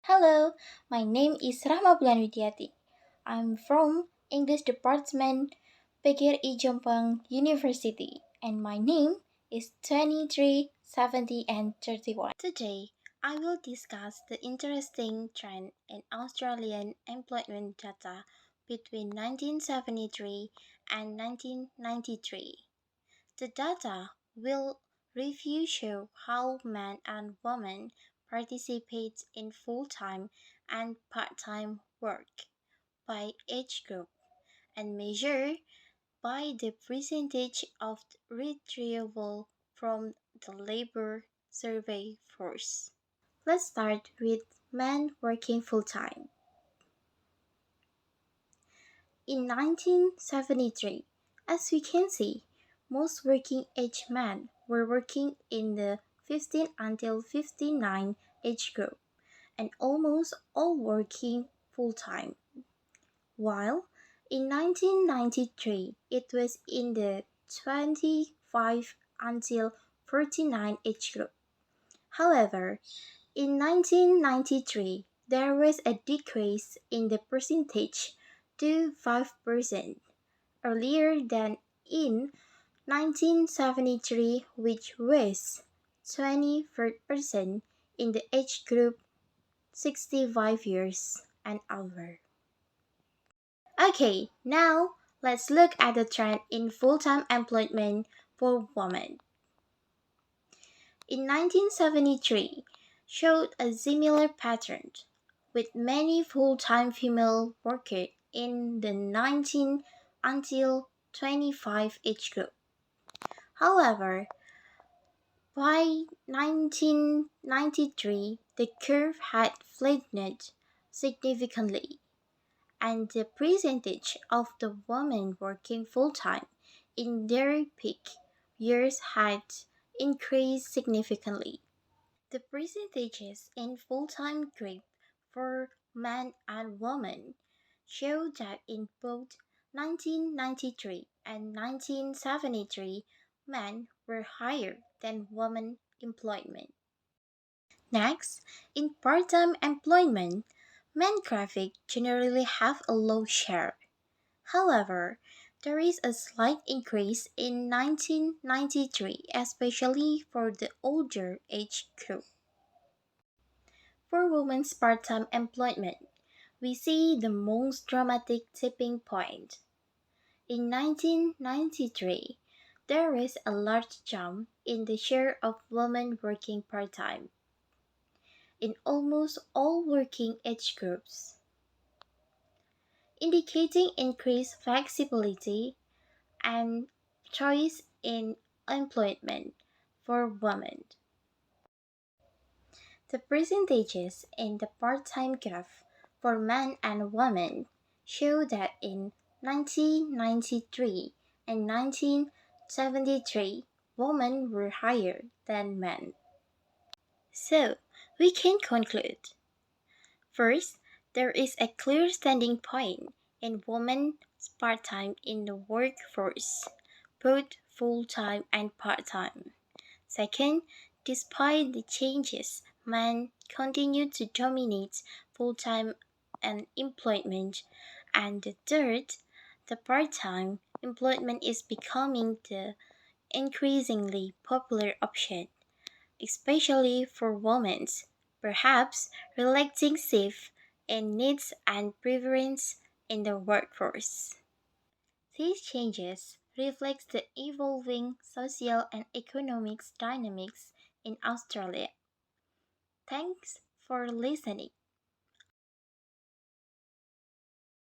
Hello, my name is Rahma Bulan Widiati. I'm from English Department, PGRI Jombang University, and my name is 2370 and 31. Today, I will discuss the interesting trend in Australian employment data between 1973 and 1993. The data will review show how men and women participate in full-time and part-time work by age group and measure by the percentage of retrieval from the labor survey force. Let's start with men working full-time. In 1973, as we can see, most working age men were working in the 15 until 59 age group and almost all working full-time, while in 1993 it was in the 25 until 49 age group. However, in 1993, there was a decrease in the percentage to 5% earlier than in 1973, which was 20% in the age group 65 years and over. Okay, now let's look at the trend in full-time employment for women. In 1973, showed a similar pattern, with many full-time female workers in the 19 until 25 age group. However, by 1993, the curve had flattened significantly, and the percentage of the women working full-time in their peak years had increased significantly. The percentages in full-time group for men and women show that in both 1993 and 1973, men were higher than women employment. Next, in part-time employment, men graphic generally have a low share. However, there is a slight increase in 1993, especially for the older age group. For women's part-time employment, we see the most dramatic tipping point. In 1993, there is a large jump in the share of women working part-time in almost all working age groups, indicating increased flexibility and choice in employment for women. The percentages in the part-time graph for men and women show that in 1993 and 1973, women were higher than men. So, we can conclude. First, there is a clear standing point in women's part-time in the workforce, both full-time and part-time. Second, despite the changes, men continue to dominate full-time employment. And the third, the part-time employment is becoming the increasingly popular option, especially for women, perhaps reflecting shift in needs and preference in the workforce. These changes reflect the evolving social and economic dynamics in Australia. Thanks for listening.